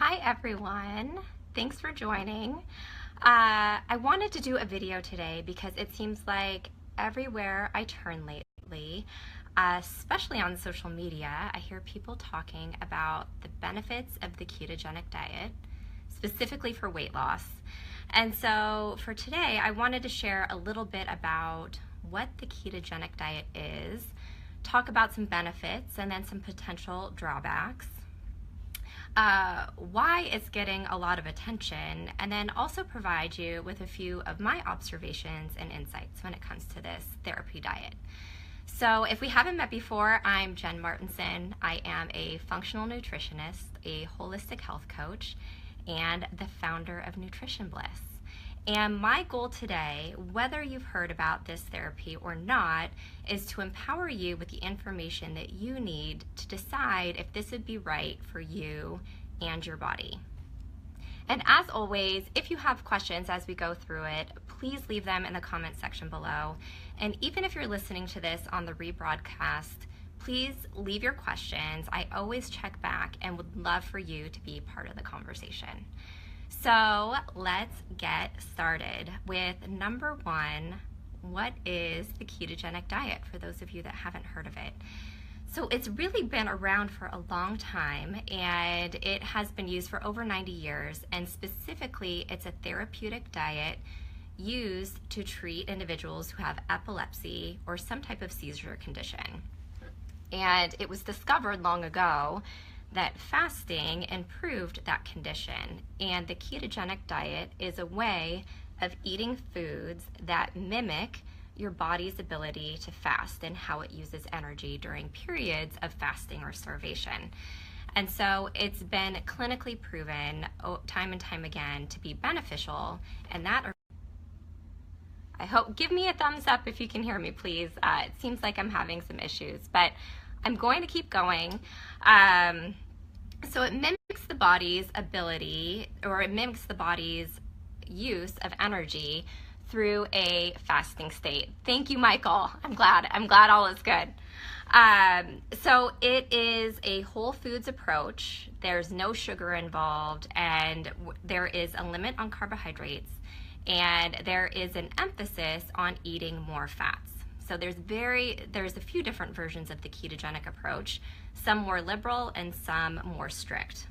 Hi everyone, thanks for joining. I wanted to do a video today because it seems like everywhere I turn lately, especially on social media, I hear people talking about the benefits of the ketogenic diet, specifically for weight loss. And so for today, I wanted to share a little bit about what the ketogenic diet is, talk about some benefits and then some potential drawbacks, why it's getting a lot of attention, and then also provide you with a few of my observations and insights when it comes to this therapy diet. So if we haven't met before, I'm Jen Martinsen. I am a functional nutritionist, a holistic health coach, and the founder of Nutrition Bliss. And my goal today, whether you've heard about this therapy or not, is to empower you with the information that you need to decide if this would be right for you and your body. And as always, if you have questions as we go through it, please leave them in the comment section below. And even if you're listening to this on the rebroadcast, please leave your questions. I always check back and would love for you to be part of the conversation. So let's get started with number one. What is the ketogenic diet, for those of you that haven't heard of it? So it's really been around for a long time, and it has been used for over 90 years, and specifically it's a therapeutic diet used to treat individuals who have epilepsy or some type of seizure condition. And it was discovered long ago that fasting improved that condition, and the ketogenic diet is a way of eating foods that mimic your body's ability to fast and how it uses energy during periods of fasting or starvation. And so it's been clinically proven time and time again to be beneficial, and that I hope, give me a thumbs up if you can hear me, please. It seems like I'm having some issues, but I'm going to keep going. So it mimics the body's ability, or it mimics the body's use of energy through a fasting state. Thank you, Michael. I'm glad all is good. So it is a whole foods approach. There's no sugar involved, and there is a limit on carbohydrates, and there is an emphasis on eating more fats. So there's a few different versions of the ketogenic approach, some more liberal and some more strict.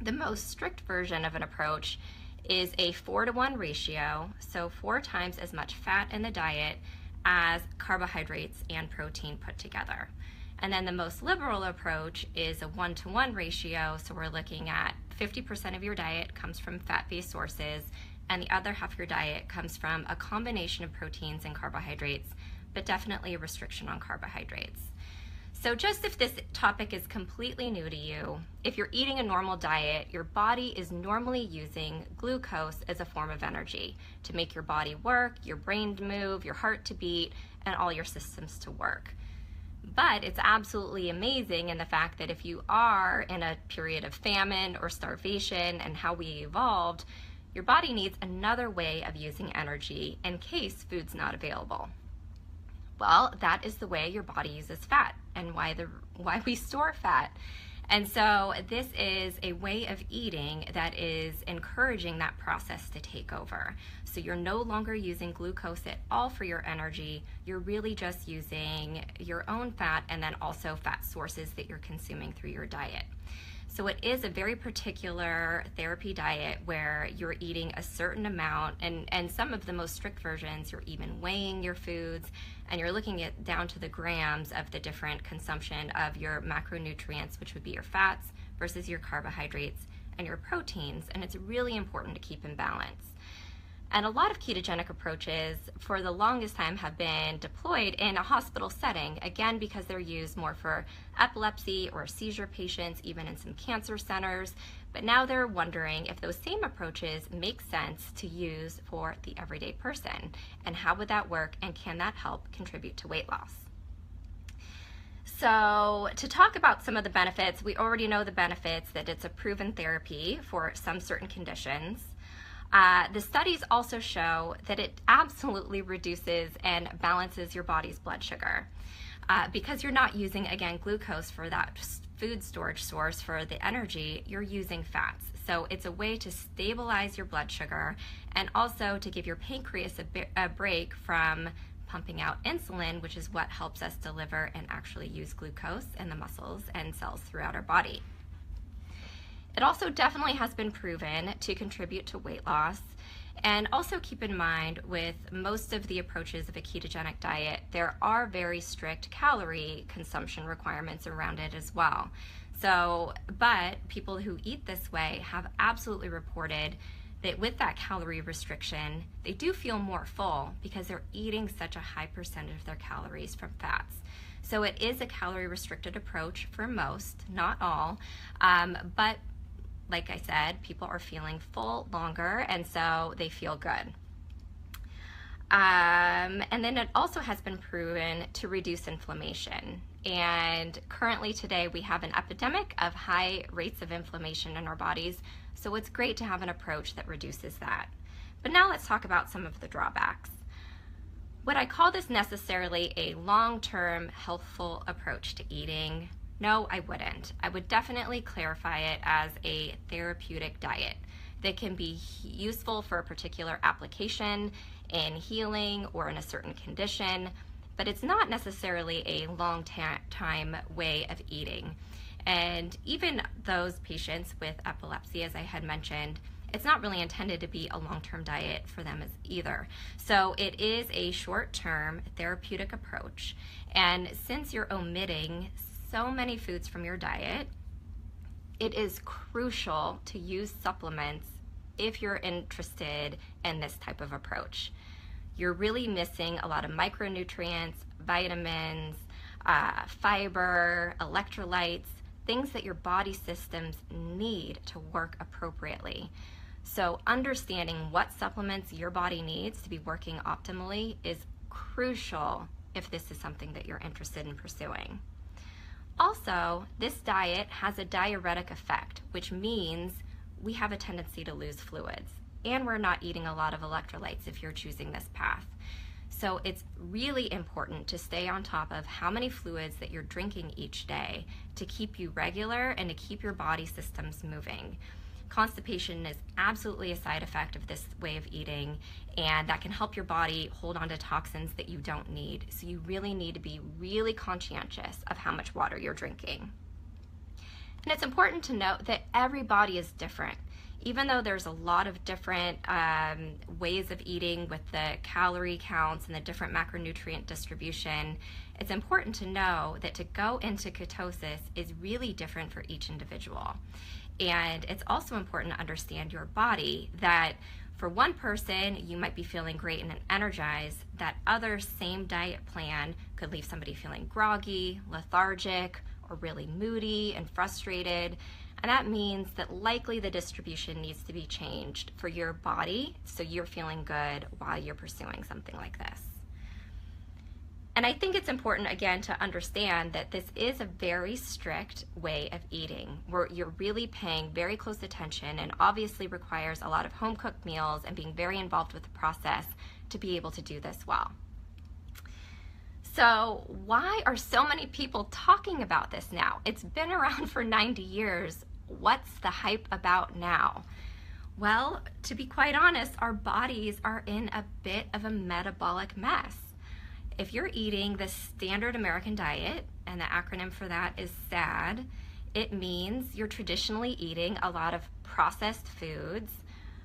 The most strict version of an approach is a 4-to-1 ratio, so 4 times as much fat in the diet as carbohydrates and protein put together. And then the most liberal approach is a 1-to-1 ratio, so we're looking at 50% of your diet comes from fat-based sources, and the other half of your diet comes from a combination of proteins and carbohydrates, but definitely a restriction on carbohydrates. So just if this topic is completely new to you, if you're eating a normal diet, your body is normally using glucose as a form of energy to make your body work, your brain to move, your heart to beat, and all your systems to work. But it's absolutely amazing in the fact that if you are in a period of famine or starvation and how we evolved, your body needs another way of using energy in case food's not available. Well, that is the way your body uses fat and why we store fat. And so this is a way of eating that is encouraging that process to take over. So you're no longer using glucose at all for your energy. You're really just using your own fat and then also fat sources that you're consuming through your diet. So it is a very particular therapy diet where you're eating a certain amount, and some of the most strict versions, you're even weighing your foods, and you're looking at down to the grams of the different consumption of your macronutrients, which would be your fats versus your carbohydrates and your proteins, and it's really important to keep in balance. And a lot of ketogenic approaches for the longest time have been deployed in a hospital setting, again, because they're used more for epilepsy or seizure patients, even in some cancer centers. But now they're wondering if those same approaches make sense to use for the everyday person, and how would that work, and can that help contribute to weight loss? So to talk about some of the benefits, we already know the benefits, that it's a proven therapy for some certain conditions. The studies also show that it absolutely reduces and balances your body's blood sugar. because you're not using, again, glucose for that food storage source for the energy, you're using fats. So it's a way to stabilize your blood sugar and also to give your pancreas a break from pumping out insulin, which is what helps us deliver and actually use glucose in the muscles and cells throughout our body. It also definitely has been proven to contribute to weight loss. And also keep in mind, with most of the approaches of a ketogenic diet, there are very strict calorie consumption requirements around it as well. So, but people who eat this way have absolutely reported that with that calorie restriction, they do feel more full because they're eating such a high percentage of their calories from fats. So it is a calorie restricted approach for most, not all, but like I said, people are feeling full longer, and so they feel good. And then it also has been proven to reduce inflammation. And currently today we have an epidemic of high rates of inflammation in our bodies, so it's great to have an approach that reduces that. But now let's talk about some of the drawbacks. Would I call this necessarily a long-term healthful approach to eating? No, I wouldn't. I would definitely clarify it as a therapeutic diet that can be useful for a particular application in healing or in a certain condition, but it's not necessarily a long time way of eating. And even those patients with epilepsy, as I had mentioned, it's not really intended to be a long-term diet for them as either. So it is a short-term therapeutic approach. And since you're omitting so many foods from your diet, it is crucial to use supplements if you're interested in this type of approach. You're really missing a lot of micronutrients, vitamins, fiber, electrolytes, things that your body systems need to work appropriately. So understanding what supplements your body needs to be working optimally is crucial if this is something that you're interested in pursuing. Also, this diet has a diuretic effect, which means we have a tendency to lose fluids, and we're not eating a lot of electrolytes if you're choosing this path. So it's really important to stay on top of how many fluids that you're drinking each day to keep you regular and to keep your body systems moving. Constipation is absolutely a side effect of this way of eating, and that can help your body hold on to toxins that you don't need. So you really need to be really conscientious of how much water you're drinking. And it's important to note that every body is different. Even though there's a lot of different ways of eating with the calorie counts and the different macronutrient distribution, it's important to know that to go into ketosis is really different for each individual. And it's also important to understand your body, that for one person, you might be feeling great and energized. That other same diet plan could leave somebody feeling groggy, lethargic, or really moody and frustrated. And that means that likely the distribution needs to be changed for your body so you're feeling good while you're pursuing something like this. And I think it's important, again, to understand that this is a very strict way of eating, where you're really paying very close attention and obviously requires a lot of home-cooked meals and being very involved with the process to be able to do this well. So why are so many people talking about this now? It's been around for 90 years. What's the hype about now? Well, to be quite honest, our bodies are in a bit of a metabolic mess. If you're eating the standard American diet, and the acronym for that is SAD, it means you're traditionally eating a lot of processed foods,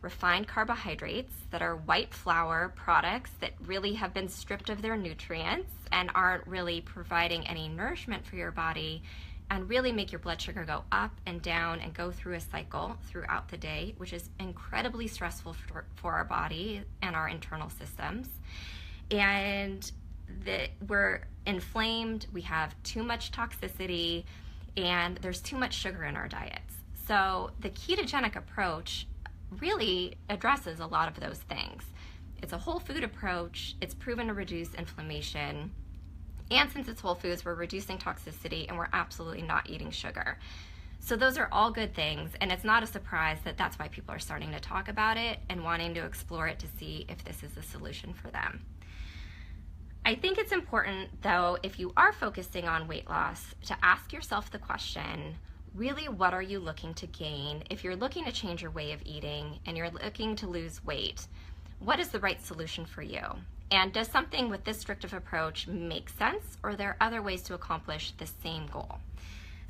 refined carbohydrates that are white flour products that really have been stripped of their nutrients and aren't really providing any nourishment for your body, and really make your blood sugar go up and down and go through a cycle throughout the day, which is incredibly stressful for our body and our internal systems. And that we're inflamed, we have too much toxicity, and there's too much sugar in our diets. So the ketogenic approach really addresses a lot of those things. It's a whole food approach, it's proven to reduce inflammation, and since it's whole foods, we're reducing toxicity and we're absolutely not eating sugar. So those are all good things, and it's not a surprise that that's why people are starting to talk about it and wanting to explore it to see if this is a solution for them. I think it's important, though, if you are focusing on weight loss, to ask yourself the question, really, what are you looking to gain? If you're looking to change your way of eating and you're looking to lose weight, what is the right solution for you? And does something with this strict of approach make sense, or are there other ways to accomplish the same goal?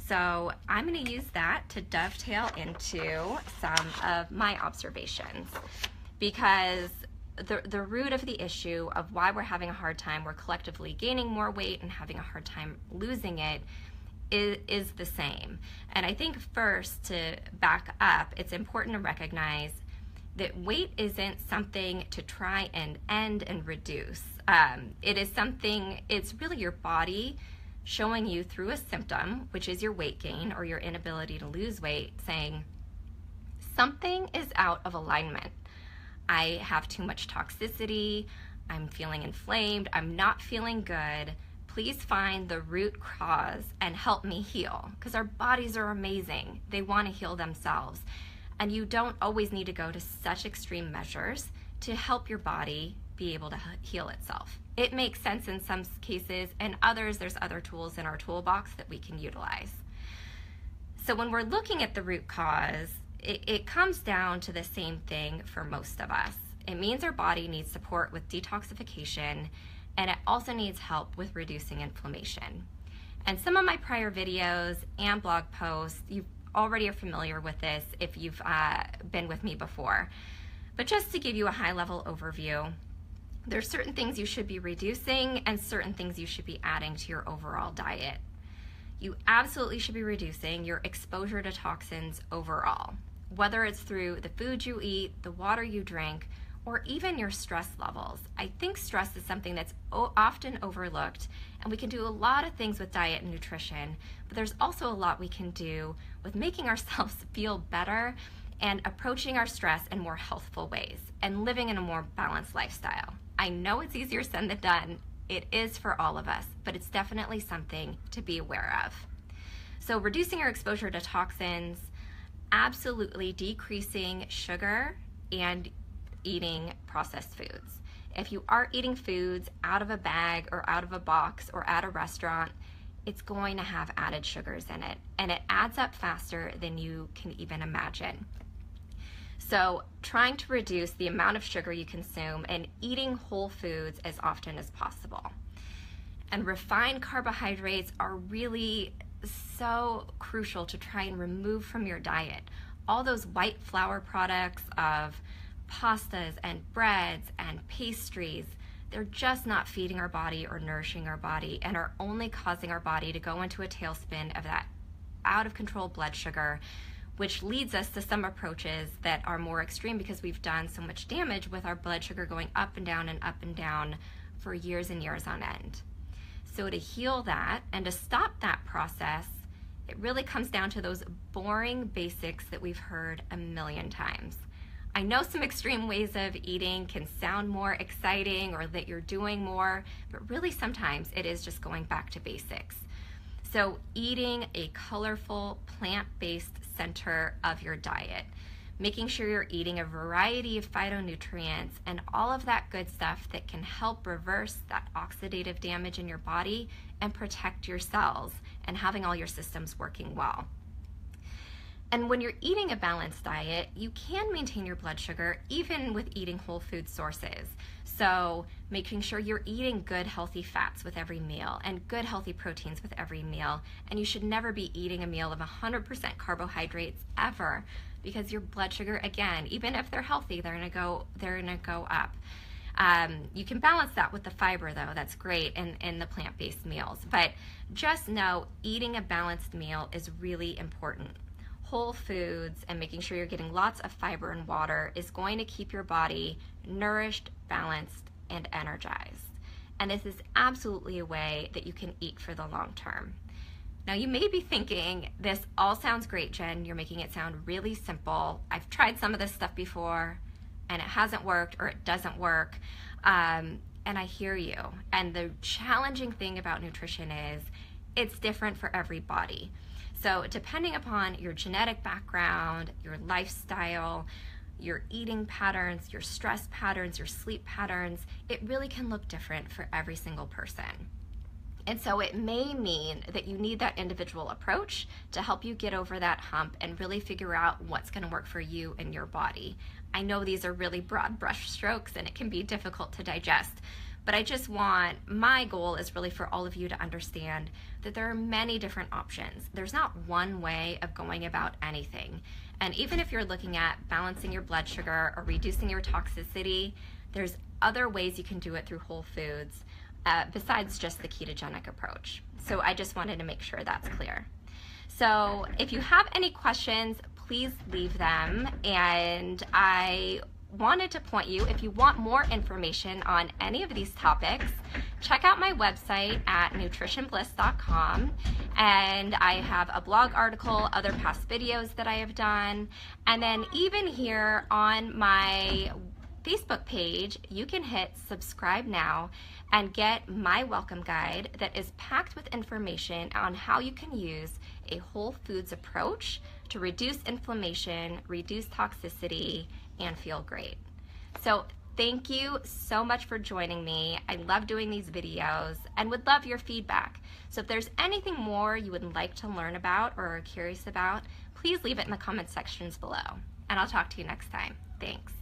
So I'm going to use that to dovetail into some of my observations, because the root of the issue of why we're having a hard time, we're collectively gaining more weight and having a hard time losing it, is the same. And I think first, to back up, it's important to recognize that weight isn't something to try and end and reduce. It is something, it's really your body showing you through a symptom, which is your weight gain or your inability to lose weight, saying something is out of alignment. I have too much toxicity, I'm feeling inflamed, I'm not feeling good. Please find the root cause and help me heal, because our bodies are amazing. They want to heal themselves. And you don't always need to go to such extreme measures to help your body be able to heal itself. It makes sense in some cases, and others, there's other tools in our toolbox that we can utilize. So when we're looking at the root cause, it comes down to the same thing for most of us. It means our body needs support with detoxification, and it also needs help with reducing inflammation. And some of my prior videos and blog posts, you already are familiar with this if you've been with me before. But just to give you a high-level overview, there's certain things you should be reducing and certain things you should be adding to your overall diet. You absolutely should be reducing your exposure to toxins overall, whether it's through the food you eat, the water you drink, or even your stress levels. I think stress is something that's often overlooked, and we can do a lot of things with diet and nutrition, but there's also a lot we can do with making ourselves feel better and approaching our stress in more healthful ways and living in a more balanced lifestyle. I know it's easier said than done. It is for all of us, but it's definitely something to be aware of. So reducing your exposure to toxins, absolutely decreasing sugar, and eating processed foods. If you are eating foods out of a bag or out of a box or at a restaurant, it's going to have added sugars in it, and it adds up faster than you can even imagine. So trying to reduce the amount of sugar you consume and eating whole foods as often as possible. And refined carbohydrates are really so crucial to try and remove from your diet. All those white flour products of pastas and breads and pastries, they're just not feeding our body or nourishing our body, and are only causing our body to go into a tailspin of that out of control blood sugar, which leads us to some approaches that are more extreme because we've done so much damage with our blood sugar going up and down for years and years on end. So to heal that and to stop that process, it really comes down to those boring basics that we've heard a million times. I know some extreme ways of eating can sound more exciting or that you're doing more, but really sometimes it is just going back to basics. So eating a colorful, plant-based center of your diet, making sure you're eating a variety of phytonutrients and all of that good stuff that can help reverse that oxidative damage in your body and protect your cells, and having all your systems working well. And when you're eating a balanced diet, you can maintain your blood sugar even with eating whole food sources. So making sure you're eating good healthy fats with every meal and good healthy proteins with every meal. And you should never be eating a meal of 100% carbohydrates ever, because your blood sugar, again, even if they're healthy, they're gonna go up. You can balance that with the fiber, though. That's great in the plant-based meals. But just know eating a balanced meal is really important. Whole foods and making sure you're getting lots of fiber and water is going to keep your body nourished, balanced, and energized. And this is absolutely a way that you can eat for the long term. Now you may be thinking, this all sounds great, Jen. You're making it sound really simple. I've tried some of this stuff before and it hasn't worked, or it doesn't work. And I hear you. And the challenging thing about nutrition is it's different for every body. So depending upon your genetic background, your lifestyle, your eating patterns, your stress patterns, your sleep patterns, it really can look different for every single person. And so it may mean that you need that individual approach to help you get over that hump and really figure out what's going to work for you and your body. I know these are really broad brush strokes and it can be difficult to digest, but my goal is really for all of you to understand that there are many different options. There's not one way of going about anything. And even if you're looking at balancing your blood sugar or reducing your toxicity, there's other ways you can do it through whole foods besides just the ketogenic approach. So I just wanted to make sure that's clear. So if you have any questions, please leave them. And I wanted to point you, if you want more information on any of these topics, check out my website at nutritionbliss.com. And I have a blog article, other past videos that I have done. And then even here on my Facebook page, you can hit subscribe now and get my welcome guide that is packed with information on how you can use a whole foods approach to reduce inflammation, reduce toxicity, and feel great. So thank you so much for joining me. I love doing these videos and would love your feedback. So if there's anything more you would like to learn about or are curious about, please leave it in the comment sections below. And I'll talk to you next time. Thanks.